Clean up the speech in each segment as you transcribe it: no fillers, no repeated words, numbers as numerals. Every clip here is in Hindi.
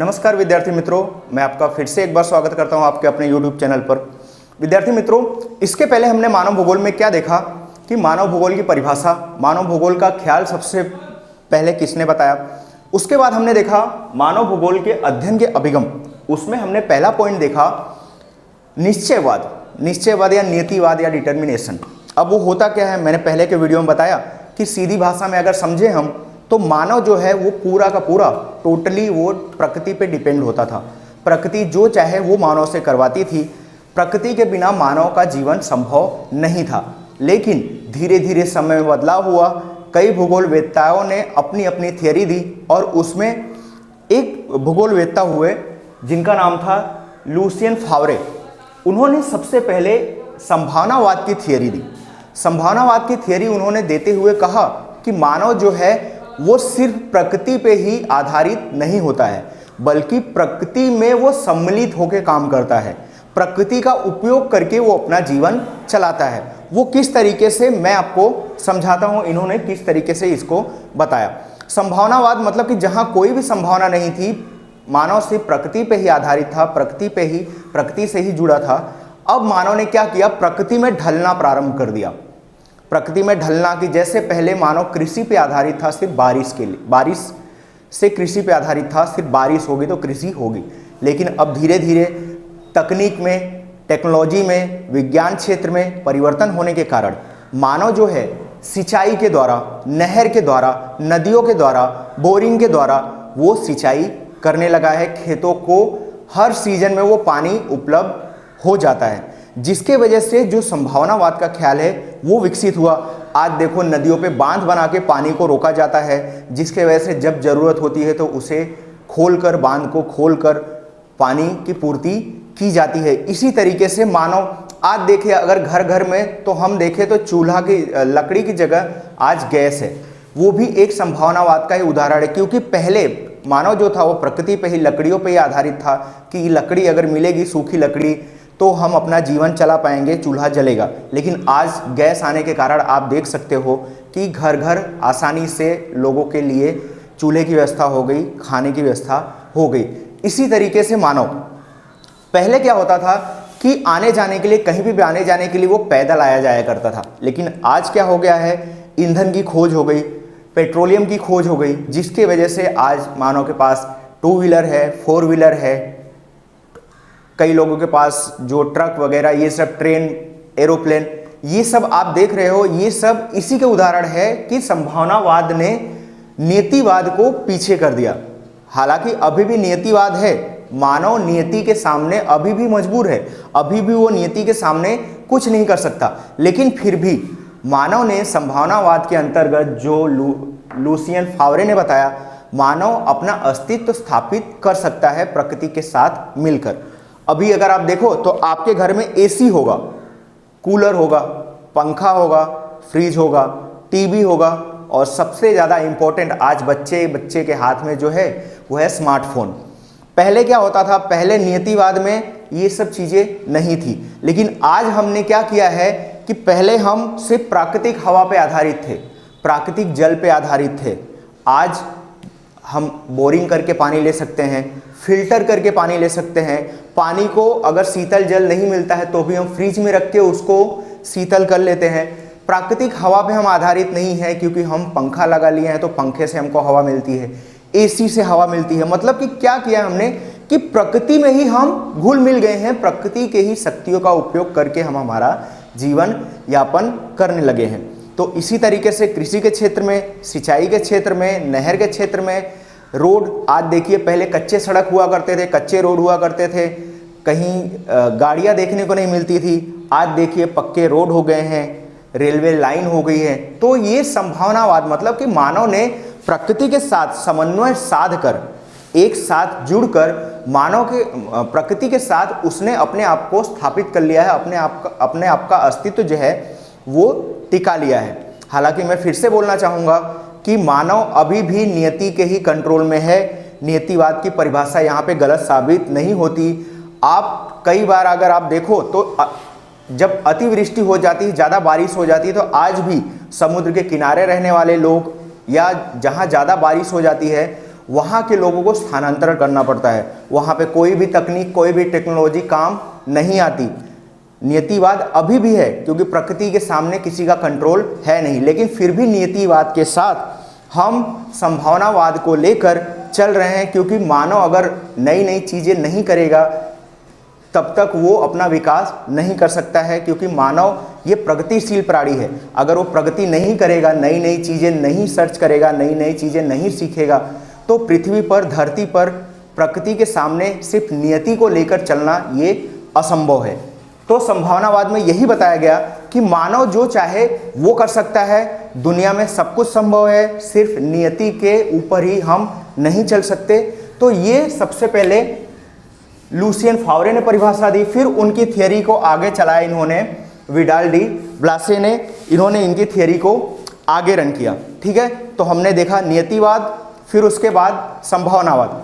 नमस्कार विद्यार्थी मित्रों, मैं आपका फिर से एक बार स्वागत करता हूं आपके अपने YouTube चैनल पर। विद्यार्थी मित्रों, इसके पहले हमने मानव भूगोल में क्या देखा कि मानव भूगोल की परिभाषा, मानव भूगोल का ख्याल सबसे पहले किसने बताया। उसके बाद हमने देखा मानव भूगोल के अध्ययन के अभिगम। उसमें हमने पहला पॉइंट देखा निश्चयवाद या नियतिवाद या डिटर्मिनेशन। अब वो होता क्या है, मैंने पहले के वीडियो में बताया कि सीधी भाषा में अगर समझे हम तो मानव जो है वो पूरा का पूरा टोटली वो प्रकृति पे डिपेंड होता था। प्रकृति जो चाहे वो मानव से करवाती थी। प्रकृति के बिना मानव का जीवन संभव नहीं था। लेकिन धीरे धीरे समय में बदलाव हुआ। कई भूगोलवेत्ताओं ने अपनी अपनी थियरी दी और उसमें एक भूगोलवेत्ता हुए जिनका नाम था लुसियन फावरे। उन्होंने सबसे पहले संभावनावाद की थियरी दी। संभावनावाद की थियरी उन्होंने देते हुए कहा कि मानव जो है वो सिर्फ प्रकृति पे ही आधारित नहीं होता है, बल्कि प्रकृति में वो सम्मिलित होकर काम करता है। प्रकृति का उपयोग करके वो अपना जीवन चलाता है। वो किस तरीके से, मैं आपको समझाता हूँ इन्होंने किस तरीके से इसको बताया। संभावनावाद मतलब कि जहाँ कोई भी संभावना नहीं थी, मानव सिर्फ प्रकृति पे ही आधारित था, प्रकृति से ही जुड़ा था। अब मानव ने क्या किया, प्रकृति में ढलना प्रारंभ कर दिया। प्रकृति में ढलना कि जैसे पहले मानव कृषि पे आधारित था, सिर्फ बारिश के लिए, बारिश से कृषि पे आधारित था, सिर्फ बारिश होगी तो कृषि होगी। लेकिन अब धीरे धीरे तकनीक में, टेक्नोलॉजी में, विज्ञान क्षेत्र में परिवर्तन होने के कारण मानव जो है सिंचाई के द्वारा, नहर के द्वारा, नदियों के द्वारा, बोरिंग के द्वारा वो सिंचाई करने लगा है। खेतों को हर सीजन में वो पानी उपलब्ध हो जाता है, जिसके वजह से जो संभावनावाद का ख्याल है वो विकसित हुआ। आज देखो नदियों पे बांध बना के पानी को रोका जाता है, जिसके वजह से जब जरूरत होती है तो उसे खोलकर, बांध को खोलकर पानी की पूर्ति की जाती है। इसी तरीके से मानव आज देखे, अगर घर घर में तो हम देखें तो चूल्हा की, लकड़ी की जगह आज गैस है। वो भी एक संभावनावाद का ही उदाहरण है, क्योंकि पहले मानव जो था वो प्रकृति पे ही, लकड़ियों पे ही आधारित था कि लकड़ी अगर मिलेगी, सूखी लकड़ी, तो हम अपना जीवन चला पाएंगे, चूल्हा जलेगा। लेकिन आज गैस आने के कारण आप देख सकते हो कि घर घर आसानी से लोगों के लिए चूल्हे की व्यवस्था हो गई, खाने की व्यवस्था हो गई। इसी तरीके से मानव, पहले क्या होता था कि आने जाने के लिए, कहीं भी आने जाने के लिए वो पैदल आया जाया करता था। लेकिन आज क्या हो गया है, ईंधन की खोज हो गई, पेट्रोलियम की खोज हो गई, जिसके वजह से आज मानव के पास 2 व्हीलर है, 4 व्हीलर है, कई लोगों के पास जो ट्रक वगैरह, ये सब, ट्रेन, एरोप्लेन, ये सब आप देख रहे हो। ये सब इसी के उदाहरण है कि संभावनावाद ने नियतिवाद को पीछे कर दिया। हालांकि अभी भी नियतिवाद है, मानव नियति के सामने अभी भी मजबूर है, अभी भी वो नियति के सामने कुछ नहीं कर सकता। लेकिन फिर भी मानव ने संभावनावाद के अंतर्गत, जो लुसियन फावरे ने बताया, मानव अपना अस्तित्व स्थापित कर सकता है प्रकृति के साथ मिलकर। अभी अगर आप देखो तो आपके घर में एसी होगा, कूलर होगा, पंखा होगा, फ्रिज होगा, टीवी होगा, और सबसे ज़्यादा इम्पोर्टेंट आज बच्चे के हाथ में जो है वो है स्मार्टफोन। पहले क्या होता था, पहले नियतिवाद में ये सब चीज़ें नहीं थी। लेकिन आज हमने क्या किया है कि पहले हम सिर्फ प्राकृतिक हवा पे आधारित थे, प्राकृतिक जल पे आधारित थे। आज हम बोरिंग करके पानी ले सकते हैं, फिल्टर करके पानी ले सकते हैं। पानी को अगर शीतल जल नहीं मिलता है तो भी हम फ्रिज में रख के उसको शीतल कर लेते हैं। प्राकृतिक हवा पे हम आधारित नहीं है, क्योंकि हम पंखा लगा लिए हैं तो पंखे से हमको हवा मिलती है, एसी से हवा मिलती है। मतलब कि क्या किया हमने कि प्रकृति में ही हम घुल मिल गए हैं, प्रकृति के ही शक्तियों का उपयोग करके हम हमारा जीवन यापन करने लगे हैं। तो इसी तरीके से कृषि के क्षेत्र में, सिंचाई के क्षेत्र में, नहर के क्षेत्र में, रोड, आज देखिए पहले कच्चे सड़क हुआ करते थे, कच्चे रोड हुआ करते थे, कहीं गाड़ियां देखने को नहीं मिलती थी। आज देखिए पक्के रोड हो गए हैं, रेलवे लाइन हो गई है। तो ये संभावनावाद मतलब कि मानव ने प्रकृति के साथ समन्वय साध कर, एक साथ जुड़कर मानव के, प्रकृति के साथ उसने अपने आप को स्थापित कर लिया है, अपने आप का अस्तित्व जो है वो टिका लिया है। हालांकि मैं फिर से बोलना चाहूँगा कि मानव अभी भी नियति के ही कंट्रोल में है। नियतिवाद की परिभाषा यहाँ पे गलत साबित नहीं होती। आप कई बार अगर आप देखो तो जब अतिवृष्टि हो जाती है, ज़्यादा बारिश हो जाती है, तो आज भी समुद्र के किनारे रहने वाले लोग या जहाँ ज़्यादा बारिश हो जाती है वहाँ के लोगों को स्थानांतरण करना पड़ता है। वहाँ पे कोई भी तकनीक, कोई भी टेक्नोलॉजी काम नहीं आती। नियतिवाद अभी भी है क्योंकि प्रकृति के सामने किसी का कंट्रोल है नहीं, लेकिन फिर भी नियतिवाद के साथ हम संभावनावाद को लेकर चल रहे हैं, क्योंकि मानव अगर नई नई चीज़ें नहीं करेगा तब तक वो अपना विकास नहीं कर सकता है, क्योंकि मानव ये प्रगतिशील प्राणी है। अगर वो प्रगति नहीं करेगा, नई नई चीज़ें नहीं सर्च करेगा, नई नई चीज़ें नहीं सीखेगा, तो पृथ्वी पर, धरती पर प्रकृति के सामने सिर्फ नियति को लेकर चलना ये असंभव है। तो संभावनावाद में यही बताया गया कि मानव जो चाहे वो कर सकता है, दुनिया में सब कुछ संभव है, सिर्फ नियति के ऊपर ही हम नहीं चल सकते। तो ये सबसे पहले लुसियन फावरे ने परिभाषा दी, फिर उनकी थियरी को आगे चलाया इन्होंने, विडाल डी ब्लासे ने, इन्होंने इनकी थियरी को आगे रन किया। ठीक है, तो हमने देखा नियतिवाद, फिर उसके बाद संभावनावाद।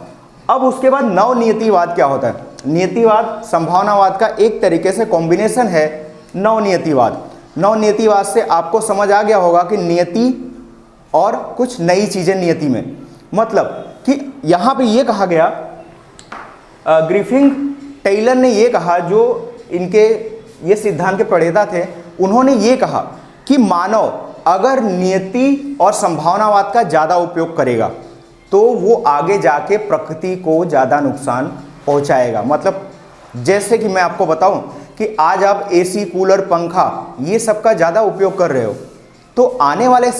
अब उसके बाद नवनियतिवाद क्या होता है? नियतिवाद संभावनावाद का एक तरीके से कॉम्बिनेशन है नवनियतिवाद। नवनियतिवाद से आपको समझ आ गया होगा कि नियति और कुछ नई चीज़ें नियति में, मतलब कि यहाँ पे ये कहा गया, ग्रिफिन टेलर ने ये कहा, जो इनके ये सिद्धांत के प्रणेता थे, उन्होंने ये कहा कि मानव अगर नियति और संभावनावाद का ज़्यादा उपयोग करेगा तो वो आगे जाके प्रकृति को ज़्यादा नुकसान पहुंचाएगा। मतलब जैसे कि मैं आपको बताऊं कि आज आप एसी, कूलर, पंखा ये सब का ज़्यादा उपयोग कर रहे हो, तो आने वाले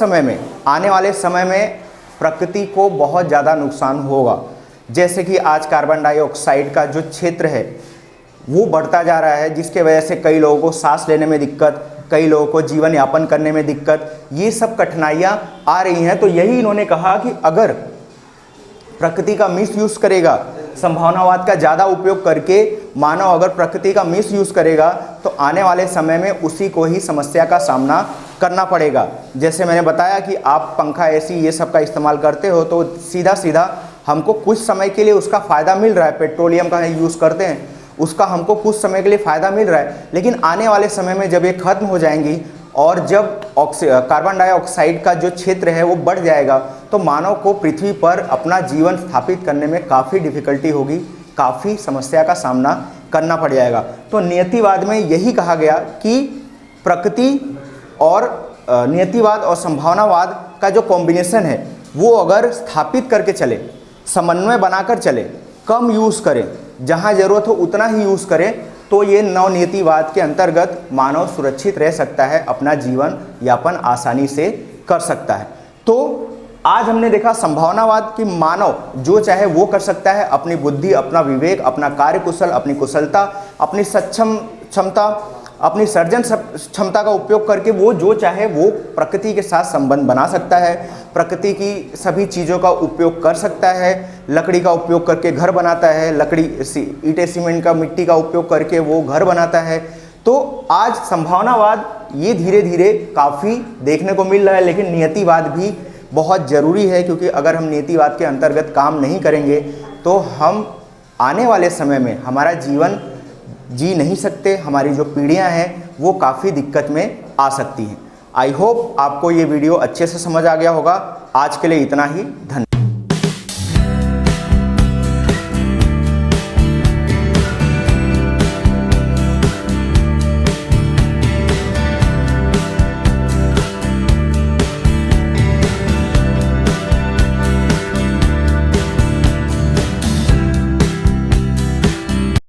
समय में प्रकृति को बहुत ज़्यादा नुकसान होगा। जैसे कि आज कार्बन डाइऑक्साइड का जो क्षेत्र है वो बढ़ता जा रहा है, जिसके वजह से कई लोगों को सांस लेने में दिक्कत, कई लोगों को जीवन यापन करने में दिक्कत, ये सब कठिनाइयाँ आ रही हैं। तो यही इन्होंने कहा कि अगर प्रकृति का मिसयूज करेगा, संभावनावाद का ज़्यादा उपयोग करके मानव अगर प्रकृति का मिसयूज करेगा, तो आने वाले समय में उसी को ही समस्या का सामना करना पड़ेगा। जैसे मैंने बताया कि आप पंखा, एसी ये सब का इस्तेमाल करते हो, तो सीधा सीधा हमको कुछ समय के लिए उसका फ़ायदा मिल रहा है। पेट्रोलियम का यूज़ करते हैं, उसका हमको कुछ समय के लिए फ़ायदा मिल रहा है, लेकिन आने वाले समय में जब ये ख़त्म हो जाएंगी और जब कार्बन डाइऑक्साइड का जो क्षेत्र है वो बढ़ जाएगा, तो मानव को पृथ्वी पर अपना जीवन स्थापित करने में काफ़ी डिफ़िकल्टी होगी, काफ़ी समस्या का सामना करना पड़ जाएगा। तो नियतिवाद में यही कहा गया कि प्रकृति और नियतिवाद और संभावनावाद का जो कॉम्बिनेशन है वो अगर स्थापित करके चले, समन्वय बनाकर चले, कम यूज़ करें, जहाँ ज़रूरत हो उतना ही यूज़ करें, तो ये नवनियतिवाद के अंतर्गत मानव सुरक्षित रह सकता है, अपना जीवन यापन आसानी से कर सकता है। तो आज हमने देखा संभावनावाद कि मानव जो चाहे वो कर सकता है, अपनी बुद्धि, अपना विवेक, अपना कार्यकुशल, अपनी कुशलता, अपनी सक्षम क्षमता, अपनी सर्जन क्षमता का उपयोग करके वो जो चाहे वो प्रकृति के साथ संबंध बना सकता है, प्रकृति की सभी चीज़ों का उपयोग कर सकता है, लकड़ी का उपयोग करके घर बनाता है, लकड़ी, ईंटें, सीमेंट का, मिट्टी का उपयोग करके वो घर बनाता है। तो आज संभावनावाद ये धीरे धीरे काफ़ी देखने को मिल रहा है, लेकिन नियतिवाद भी बहुत ज़रूरी है, क्योंकि अगर हम नियतिवाद के अंतर्गत काम नहीं करेंगे तो हम आने वाले समय में हमारा जीवन जी नहीं सकते, हमारी जो पीढ़ियां हैं वो काफ़ी दिक्कत में आ सकती हैं। आई होप आपको ये वीडियो अच्छे से समझ आ गया होगा। आज के लिए इतना ही, धन्यवाद।